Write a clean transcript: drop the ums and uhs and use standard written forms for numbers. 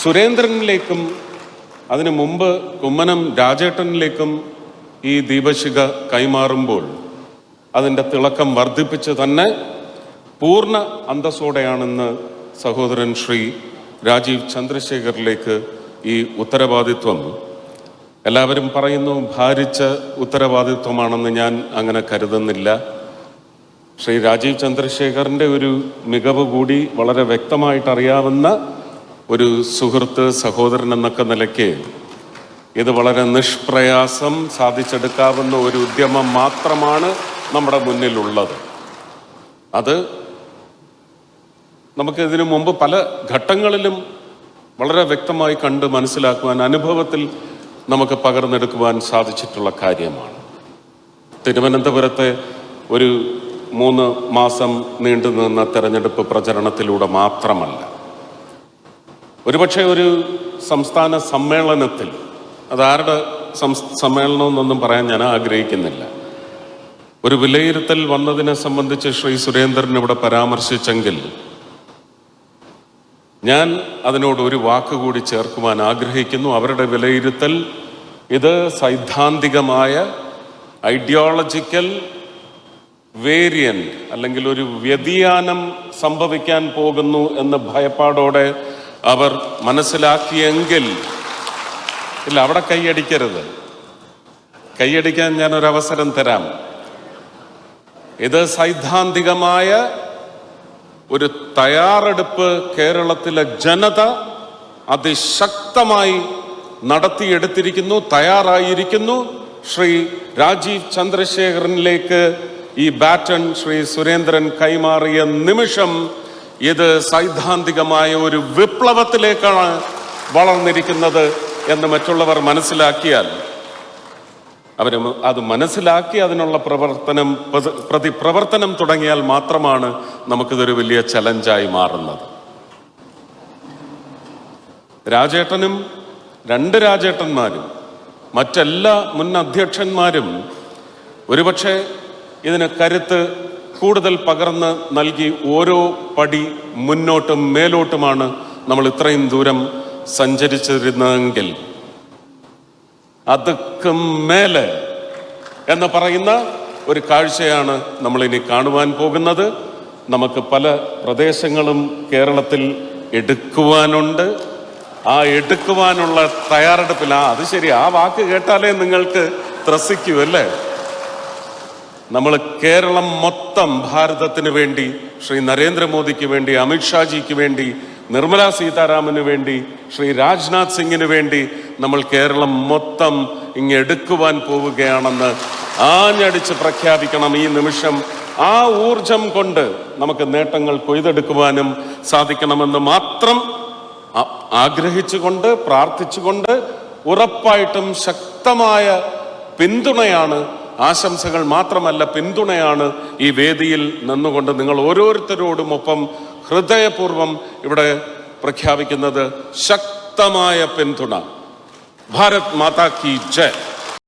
സുരേന്ദ്രനിലേക്കും അതിനു മുമ്പ് കുമ്മനം രാജേട്ടനിലേക്കും ഈ ദീപശിഖ കൈമാറുമ്പോൾ അതിൻ്റെ തിളക്കം വർദ്ധിപ്പിച്ച് തന്നെ പൂർണ്ണ അന്തസ്സോടെയാണെന്ന് സഹോദരൻ ശ്രീ രാജീവ് ചന്ദ്രശേഖറിലേക്ക് ഈ ഉത്തരവാദിത്വം, എല്ലാവരും പറയുന്നു ഭാരിച്ച ഉത്തരവാദിത്വമാണെന്ന് ഞാൻ അങ്ങനെ കരുതുന്നില്ല. ശ്രീ രാജീവ് ചന്ദ്രശേഖറിൻ്റെ ഒരു മികവ് കൂടി വളരെ വ്യക്തമായിട്ട് അറിയാവുന്ന ഒരു സുഹൃത്ത്, സഹോദരൻ എന്നൊക്കെ നിലയ്ക്ക് ഇത് വളരെ നിഷ്പ്രയാസം സാധിച്ചെടുക്കാവുന്ന ഒരു ഉദ്യമം മാത്രമാണ് നമ്മുടെ മുന്നിലുള്ളത്. അത് നമുക്കിതിനു മുമ്പ് പല ഘട്ടങ്ങളിലും വളരെ വ്യക്തമായി കണ്ട് മനസ്സിലാക്കുവാൻ, അനുഭവത്തിൽ നമുക്ക് പകർന്നെടുക്കുവാൻ സാധിച്ചിട്ടുള്ള കാര്യമാണ്. തിരുവനന്തപുരത്തെ ഒരു 3 മാസം നീണ്ടുനിന്ന തെരഞ്ഞെടുപ്പ് പ്രചരണത്തിലൂടെ മാത്രമല്ല, ഒരുപക്ഷെ ഒരു സംസ്ഥാന സമ്മേളനത്തിൽ, അതാരുടെ സമ്മേളനമെന്നൊന്നും പറയാൻ ഞാൻ ആഗ്രഹിക്കുന്നില്ല, ഒരു വിലയിരുത്തൽ വന്നതിനെ സംബന്ധിച്ച് ശ്രീ സുരേന്ദ്രൻ ഇവിടെ പരാമർശിച്ചെങ്കിൽ ഞാൻ അതിനോട് ഒരു വാക്കുകൂടി ചേർക്കുവാൻ ആഗ്രഹിക്കുന്നു. അവരുടെ വിലയിരുത്തൽ ഇത് സൈദ്ധാന്തികമായ ഐഡിയോളജിക്കൽ വേരിയന്റ് അല്ലെങ്കിൽ ഒരു വ്യതിയാനം സംഭവിക്കാൻ പോകുന്നു എന്ന് ഭയപ്പാടോടെ അവർ മനസ്സിലാക്കിയെങ്കിൽ, ഇല്ല, അവിടെ കൈയടിക്കരുത്, കൈയടിക്കാൻ ഞാൻ ഒരവസരം തരാം. ഇത് സൈദ്ധാന്തികമായ ഒരു തയ്യാറെടുപ്പ് കേരളത്തിലെ ജനത അതിശക്തമായി നടത്തിയെടുത്തിരിക്കുന്നു, തയ്യാറായിരിക്കുന്നു. ശ്രീ രാജീവ് ചന്ദ്രശേഖരനിലേക്ക് ഈ ബാറ്റൺ ശ്രീ സുരേന്ദ്രൻ കൈമാറിയ നിമിഷം ഇത് സൈദ്ധാന്തികമായ ഒരു വിപ്ലവത്തിലേക്കാണ് വളർന്നിരിക്കുന്നത് എന്ന് മറ്റുള്ളവർ മനസ്സിലാക്കിയാൽ, അവർ അത് മനസ്സിലാക്കി അതിനുള്ള പ്രതിപ്രവർത്തനം തുടങ്ങിയാൽ മാത്രമാണ് നമുക്കിതൊരു വലിയ ചലഞ്ചായി മാറുന്നത്. രാജേട്ടനും 2 രാജേട്ടന്മാരും മറ്റെല്ലാ മുൻ അധ്യക്ഷന്മാരും ഒരുപക്ഷെ ഇതിന് കരുത്ത് കൂടുതൽ പകർന്ന് നൽകി ഓരോ പടി മുന്നോട്ടും മേലോട്ടുമാണ് നമ്മൾ ഇത്രയും ദൂരം സഞ്ചരിച്ചിരുന്നതെങ്കിൽ അതുക്കും മേലെ എന്ന് പറയുന്ന ഒരു കാഴ്ചയാണ് നമ്മളിനി കാണുവാൻ പോകുന്നത്. നമുക്ക് പല പ്രദേശങ്ങളും കേരളത്തിൽ എടുക്കുവാനുണ്ട്. ആ എടുക്കുവാനുള്ള തയ്യാറെടുപ്പില്ല. അത് ശരി, ആ വാക്ക് കേട്ടാലേ നിങ്ങൾക്ക് ത്രസിക്കൂ അല്ലേ? നമ്മൾ കേരളം മൊത്തം ഭാരതത്തിന് വേണ്ടി, ശ്രീ നരേന്ദ്രമോദിക്ക് വേണ്ടി, അമിത്ഷാജിക്ക് വേണ്ടി, നിർമ്മല സീതാരാമന് വേണ്ടി, ശ്രീ രാജ്നാഥ് സിംഗിന് വേണ്ടി നമ്മൾ കേരളം മൊത്തം ഇങ്ങെടുക്കുവാൻ പോവുകയാണെന്ന് ആഞ്ഞടിച്ച് പ്രഖ്യാപിക്കണം ഈ നിമിഷം. ആ ഊർജം കൊണ്ട് നമുക്ക് നേട്ടങ്ങൾ കൊയ്തെടുക്കുവാനും സാധിക്കണമെന്ന് മാത്രം ആഗ്രഹിച്ചുകൊണ്ട്, പ്രാർത്ഥിച്ചുകൊണ്ട്, ഉറപ്പായിട്ടും ശക്തമായ പിന്തുണയാണ്, ആശംസകൾ മാത്രമല്ല പിന്തുണയാണ് ഈ വേദിയിൽ നിന്നുകൊണ്ട് നിങ്ങൾ ഓരോരുത്തരോടുമൊപ്പം ഹൃദയപൂർവ്വം ഇവിടെ പ്രഖ്യാപിക്കുന്നത്. ശക്തമായ പിന്തുണ. ഭാരത് മാതാ കി ജയ്.